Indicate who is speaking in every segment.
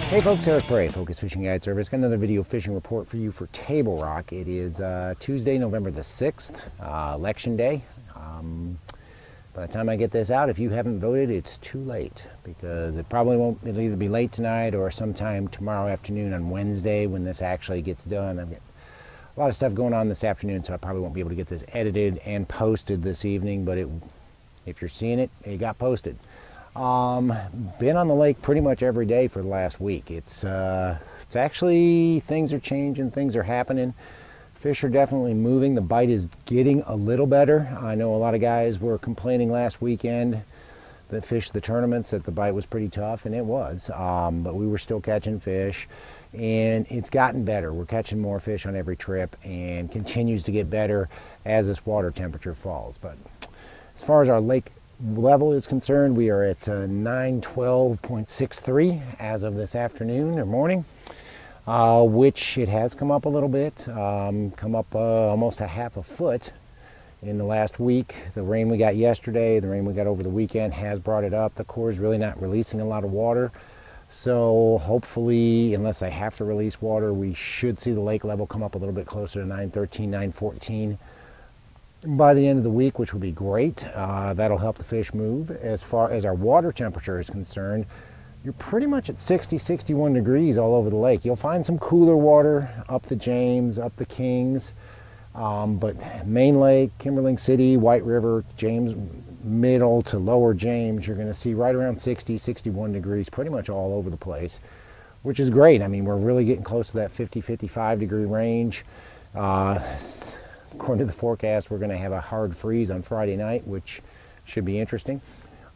Speaker 1: Hey folks, Eric Bray, Focus Fishing Guide Service. Got another video fishing report for you for Table Rock. It is Tuesday, November the 6th, Election Day. By the time I get this out, if you haven't voted, it's too late because it probably won't. It'll either be late tonight or sometime tomorrow afternoon on Wednesday when this actually gets done. I've got a lot of stuff going on this afternoon, so I probably won't be able to get this edited and posted this evening, but if you're seeing it, it got posted. Been on the lake pretty much every day for the last week. It's actually, things are changing, things are happening. Fish are definitely moving. The bite is getting a little better. I know a lot of guys were complaining last weekend that fished the tournaments that the bite was pretty tough, and it was. But we were still catching fish, and it's gotten better. We're catching more fish on every trip and continues to get better as this water temperature falls. But as far as our lake level is concerned, we are at 912.63 as of this afternoon or morning, which it has come up a little bit, come up almost a half a foot in the last week. The rain we got yesterday, the rain we got over the weekend has brought it up. The Corps is really not releasing a lot of water, so hopefully, unless they have to release water, we should see the lake level come up a little bit closer to 913, 914 by the end of the week, which will be great. That'll help the fish move. As far as our water temperature is concerned, you're pretty much at 60, 61 degrees all over the lake. You'll find some cooler water up the James, up the Kings, but Main Lake, Kimberling City, White River, James, middle to lower James, you're going to see right around 60, 61 degrees pretty much all over the place, which is great. I mean, we're really getting close to that 50, 55 degree range. According to the forecast, we're going to have a hard freeze on Friday night, which should be interesting.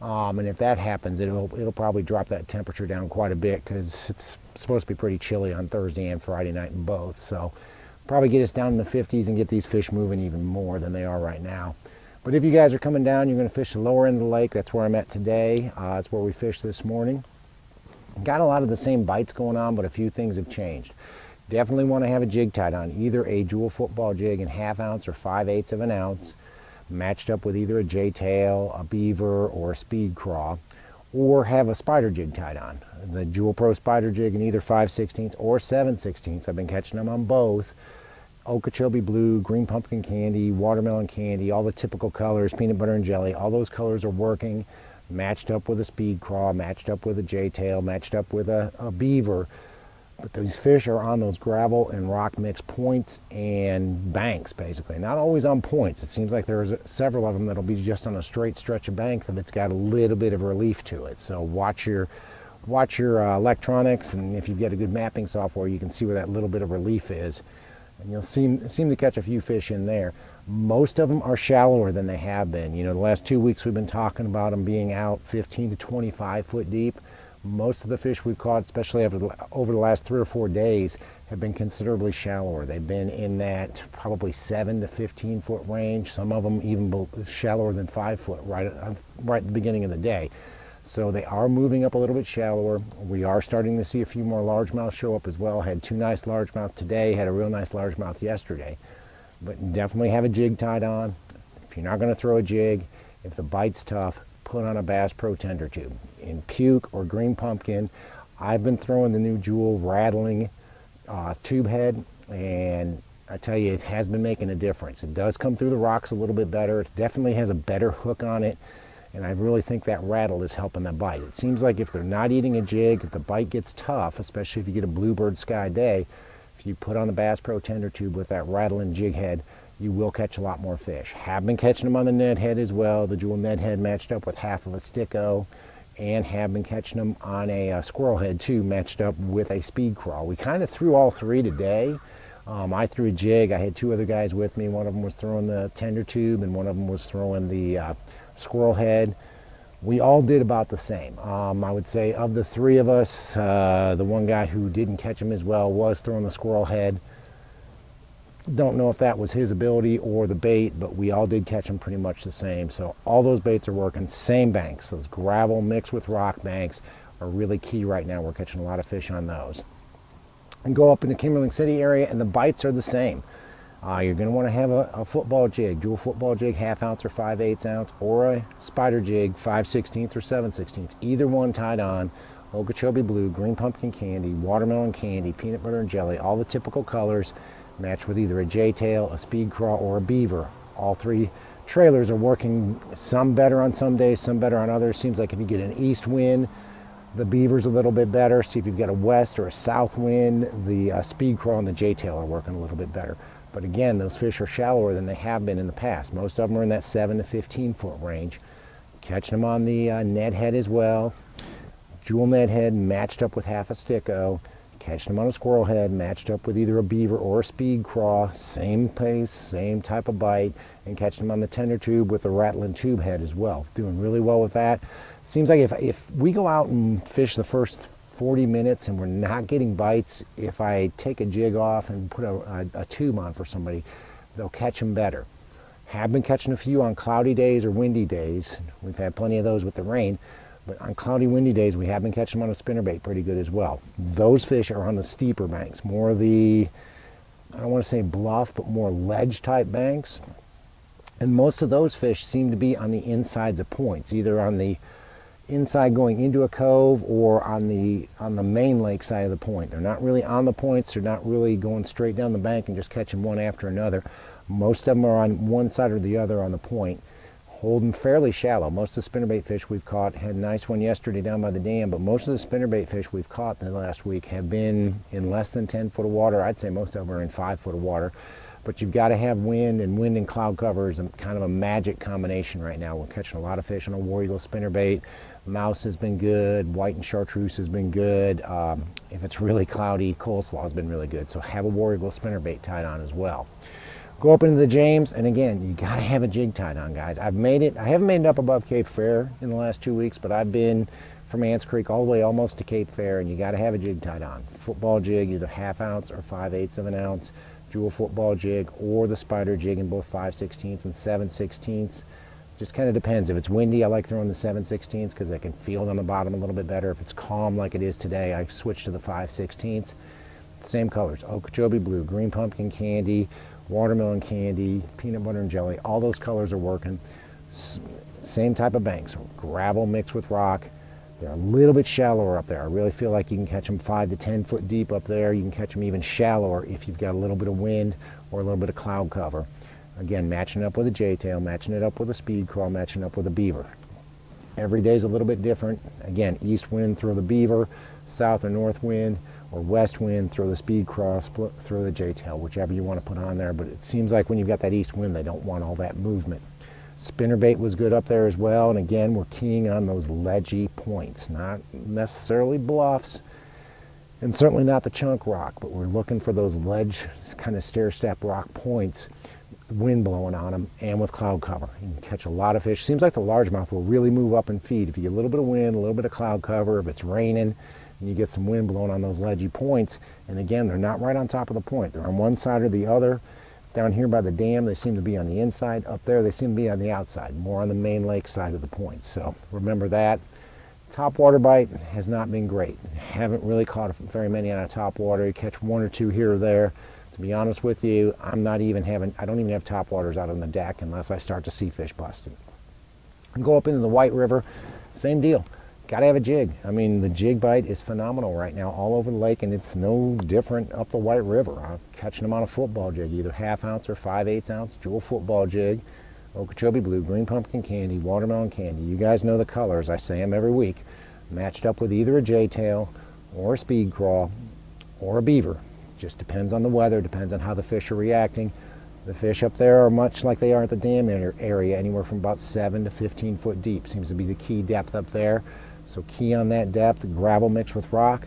Speaker 1: And if that happens, it'll probably drop that temperature down quite a bit because it's supposed to be pretty chilly on Thursday and Friday night in both. So probably get us down in the 50s and get these fish moving even more than they are right now. But if you guys are coming down, you're going to fish the lower end of the lake. That's where I'm at today. That's where we fished this morning. Got a lot of the same bites going on, but a few things have changed. Definitely want to have a jig tied on, either a jewel football jig in 1/2 ounce or 5/8 of an ounce, matched up with either a J-tail, a beaver, or a speed craw, or have a spider jig tied on. The Jewel Pro spider jig in either 5/16 or 7/16. I've been catching them on both. Okeechobee blue, green pumpkin candy, watermelon candy, all the typical colors, peanut butter and jelly, all those colors are working, matched up with a speed craw, matched up with a J-tail, matched up with a beaver. But these fish are on those gravel and rock mix points and banks, basically. Not always on points. It seems like there's several of them that'll be just on a straight stretch of bank that's got a little bit of relief to it. So watch your electronics, and if you've got a good mapping software, you can see where that little bit of relief is. And you'll seem to catch a few fish in there. Most of them are shallower than they have been. You know, the last 2 weeks we've been talking about them being out 15 to 25 foot deep. Most of the fish we've caught, especially over the last 3 or 4 days, have been considerably shallower. They've been in that probably 7 to 15 foot range. Some of them even shallower than 5 foot right at the beginning of the day. So they are moving up a little bit shallower. We are starting to see a few more largemouth show up as well. Had 2 nice largemouth today, had a real nice largemouth yesterday. But definitely have a jig tied on. If you're not going to throw a jig, if the bite's tough, put on a Bass Pro tender tube. In puke or green pumpkin, I've been throwing the new Jewel rattling tube head, and I tell you, it has been making a difference. It does come through the rocks a little bit better. It definitely has a better hook on it, and I really think that rattle is helping the bite. It seems like if they're not eating a jig, if the bite gets tough, especially if you get a bluebird sky day, if you put on the Bass Pro tender tube with that rattling jig head, you will catch a lot more fish. Have been catching them on the Ned head as well. The Jewel Ned head matched up with half of a sticko, and have been catching them on a squirrel head too, matched up with a speed crawl. We kind of threw all 3 today. I threw a jig. I had 2 other guys with me. One of them was throwing the tender tube, and one of them was throwing the squirrel head. We all did about the same. I would say of the 3 of us, the one guy who didn't catch them as well was throwing the squirrel head. Don't know if that was his ability or the bait, but we all did catch them pretty much the same. So all those baits are working. Same banks. Those gravel mixed with rock banks are really key right now. We're catching a lot of fish on those. And go up in the Kimberling City area, and the bites are the same. You're going to want to have a football jig, dual football jig, 1/2 ounce or 5/8 ounce, or a spider jig, 5/16 or 7/16. Either one tied on Okeechobee blue, green pumpkin candy, watermelon candy, peanut butter and jelly, all the typical colors, matched with either a J-tail, a speed craw, or a beaver. All three trailers are working, some better on some days, some better on others. Seems like if you get an east wind, the beaver's a little bit better. See if you've got a west or a south wind, the speed craw and the J-tail are working a little bit better. But again, those fish are shallower than they have been in the past. Most of them are in that 7 to 15 foot range. Catching them on the Ned head as well. Jewel Ned head matched up with half a sticko. Catching them on a squirrel head matched up with either a beaver or a speed craw. Same pace, same type of bite. And catching them on the tender tube with the rattling tube head as well. Doing really well with that. Seems like if we go out and fish the first 40 minutes and we're not getting bites, if I take a jig off and put a tube on for somebody, they'll catch them better. Have been catching a few on cloudy days or windy days. We've had plenty of those with the rain. But on cloudy, windy days, we have been catching them on a spinnerbait pretty good as well. Those fish are on the steeper banks, more of the, I don't want to say bluff, but more ledge type banks. And most of those fish seem to be on the insides of points, either on the inside going into a cove or on the main lake side of the point. They're not really on the points. They're not really going straight down the bank and just catching one after another. Most of them are on one side or the other on the point, holding fairly shallow. Most of the spinnerbait fish we've caught, had a nice one yesterday down by the dam, but most of the spinnerbait fish we've caught in the last week have been in less than 10 foot of water. I'd say most of them are in 5 foot of water. But you've got to have wind and cloud cover is kind of a magic combination right now. We're catching a lot of fish on a War Eagle spinnerbait. Mouse has been good, white and chartreuse has been good. If it's really cloudy, coleslaw has been really good. So have a War Eagle spinnerbait tied on as well. Go up into the James, and again, you got to have a jig tied on, guys. I haven't made it up above Cape Fear in the last 2 weeks, but I've been from Ants Creek all the way almost to Cape Fear, and you got to have a jig tied on. Football jig, either 1/2 ounce or 5/8 of an ounce. Jewel football jig or the spider jig in both 5/16 and 7/16. Just kind of depends. If it's windy, I like throwing the 7/16 because I can feel it on the bottom a little bit better. If it's calm like it is today, I switch to the 5/16. Same colors, Okeechobee blue, green pumpkin candy, watermelon candy, peanut butter and jelly. All those colors are working. Same type of banks, gravel mixed with rock. They're a little bit shallower up there. I really feel like you can catch them 5 to 10 foot deep up there. You can catch them even shallower if you've got a little bit of wind or a little bit of cloud cover. Again, matching up with a J-tail, matching it up with a speed crawl, matching up with a beaver. Every day's a little bit different. Again, east wind, throw the beaver, south or north wind, or west wind, throw the speed crawl, throw the J-tail, whichever you want to put on there. But it seems like when you've got that east wind, they don't want all that movement. Spinnerbait was good up there as well, and again, we're keying on those ledgy points, not necessarily bluffs, and certainly not the chunk rock, but we're looking for those ledge, kind of stair-step rock points, wind blowing on them, and with cloud cover. You can catch a lot of fish. Seems like the largemouth will really move up and feed if you get a little bit of wind, a little bit of cloud cover, if it's raining, and you get some wind blowing on those ledgy points. And again, they're not right on top of the point. They're on one side or the other. Down here by the dam, they seem to be on the inside. Up there, they seem to be on the outside, more on the main lake side of the point. So remember that. Top water bite has not been great. Haven't really caught very many on a top water. You catch 1 or 2 here or there. To be honest with you, I don't even have top waters out on the deck unless I start to see fish busting. Go up into the White River, same deal. Got to have a jig. I mean, the jig bite is phenomenal right now all over the lake, and it's no different up the White River. I'm catching them on a football jig, either 1/2 ounce or 5/8 ounce Jewel football jig, Okeechobee blue, green pumpkin candy, watermelon candy. You guys know the colors. I say them every week. Matched up with either a J-tail or a speed crawl or a beaver. Just depends on the weather, depends on how the fish are reacting. The fish up there are much like they are at the dam area, anywhere from about 7 to 15 foot deep. Seems to be the key depth up there. So key on that depth, gravel mixed with rock,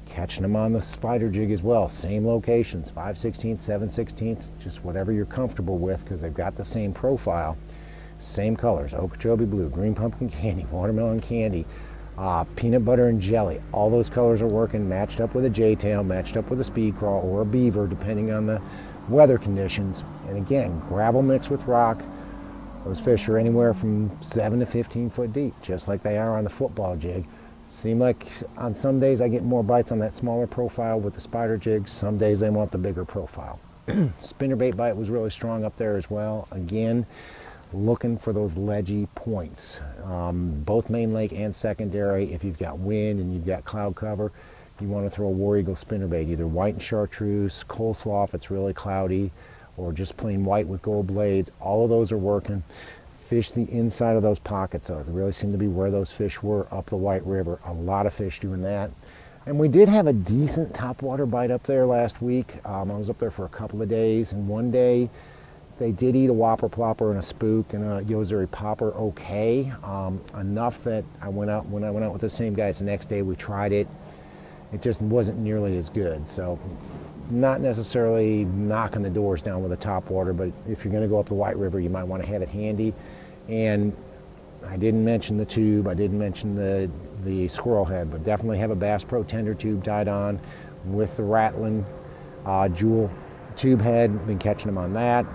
Speaker 1: catching them on the spider jig as well. Same locations, 5/16, 7/16, just whatever you're comfortable with because they've got the same profile. Same colors, Okeechobee blue, green pumpkin candy, watermelon candy, peanut butter and jelly. All those colors are working, matched up with a J-tail, matched up with a speed crawl or a beaver, depending on the weather conditions. And again, gravel mixed with rock. Those fish are anywhere from 7 to 15 foot deep, just like they are on the football jig. Seem like on some days I get more bites on that smaller profile with the spider jig. Some days they want the bigger profile. Spinnerbait bite was really strong up there as well. Again, looking for those ledgy points, both main lake and secondary. If you've got wind and you've got cloud cover, you want to throw a War Eagle spinnerbait, either white and chartreuse, coleslaw if it's really cloudy, or just plain white with gold blades. All of those are working. Fish the inside of those pockets, though. They really seem to be where those fish were up the White River. A lot of fish doing that. And we did have a decent topwater bite up there last week. I was up there for a couple of days, and one day they did eat a whopper plopper and a spook and a Yozuri popper okay. Enough that when I went out with the same guys the next day, we tried it. It just wasn't nearly as good. So not necessarily knocking the doors down with a topwater, but if you're going to go up the White River, you might want to have it handy. And I didn't mention the tube, I didn't mention the squirrel head, but definitely have a Bass Pro tender tube tied on with the rattling jewel tube head. Been catching them on that,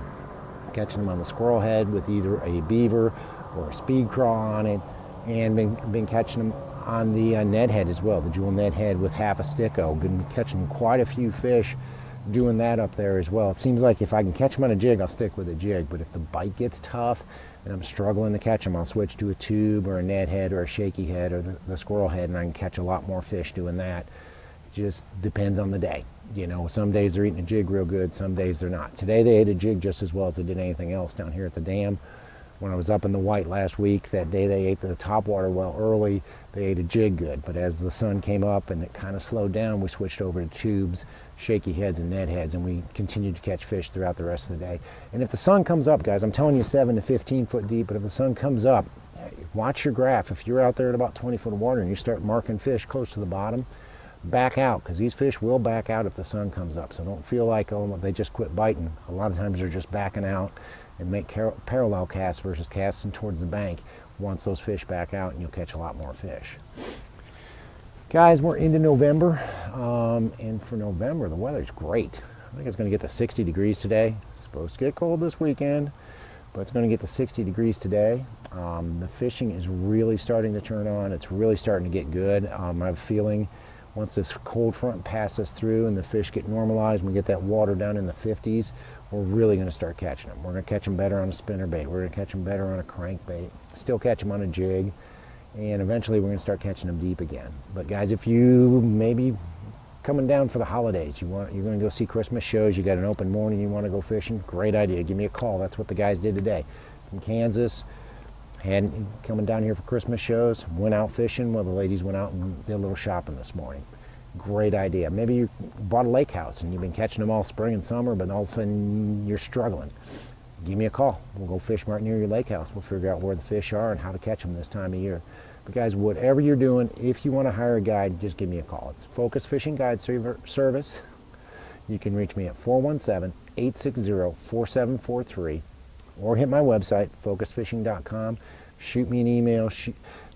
Speaker 1: catching them on the squirrel head with either a beaver or a speed craw on it, and been catching them on the Ned head as well, the jewel Ned head with half a sticko. Been catching quite a few fish doing that up there as well. It seems like if I can catch them on a jig, I'll stick with a jig, but if the bite gets tough and I'm struggling to catch them, I'll switch to a tube or a Ned head or a shaky head or the squirrel head, and I can catch a lot more fish doing that. It just depends on the day. You know, some days they're eating a jig real good, some days they're not. Today they ate a jig just as well as they did anything else down here at the dam. When I was up in the White last week, that day they ate the topwater well early. They ate a jig good, but as the sun came up and it kind of slowed down, we switched over to tubes, shaky heads, and Ned heads, and we continued to catch fish throughout the rest of the day. And if the sun comes up, guys, I'm telling you 7 to 15 foot deep, but if the sun comes up, watch your graph. If you're out there at about 20 foot of water and you start marking fish close to the bottom, back out, because these fish will back out if the sun comes up. So don't feel like, oh, they just quit biting. A lot of times they're just backing out, and make parallel casts versus casting towards the bank once those fish back out, and you'll catch a lot more fish. Guys, we're into November, and for November the weather's great. I think it's going to get to 60 degrees today. It's supposed to get cold this weekend, but it's going to get to 60 degrees today. The fishing is really starting to turn on. It's really starting to get good. I have a feeling once this cold front passes through and the fish get normalized, and we get that water down in the 50s, we're really going to start catching them. We're going to catch them better on a spinnerbait. We're going to catch them better on a crankbait. Still catch them on a jig, and eventually we're going to start catching them deep again. But guys, if you maybe coming down for the holidays, you're going to go see Christmas shows, you got an open morning, you want to go fishing, great idea. Give me a call. That's what the guys did today from Kansas. Coming down here for Christmas shows, went out fishing while the ladies went out and did a little shopping this morning. Great idea. Maybe you bought a lake house and you've been catching them all spring and summer, but all of a sudden you're struggling. Give me a call. We'll go fish right near your lake house. We'll figure out where the fish are and how to catch them this time of year. But guys, whatever you're doing, if you want to hire a guide, just give me a call. It's Focus Fishing Guide Service. You can reach me at 417-860-4743 or hit my website, focusfishing.com. Shoot me an email,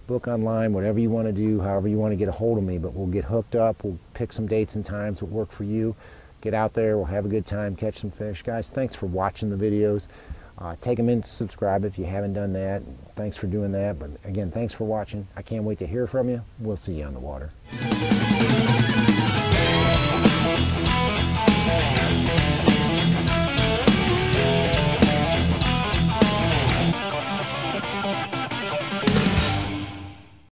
Speaker 1: book online, whatever you want to do, however you want to get a hold of me, but we'll get hooked up. We'll pick some dates and times that work for you. Get out there, we'll have a good time, catch some fish. Guys, thanks for watching the videos. Take a minute to subscribe if you haven't done that. Thanks for doing that. But again, thanks for watching. I can't wait to hear from you. We'll see you on the water.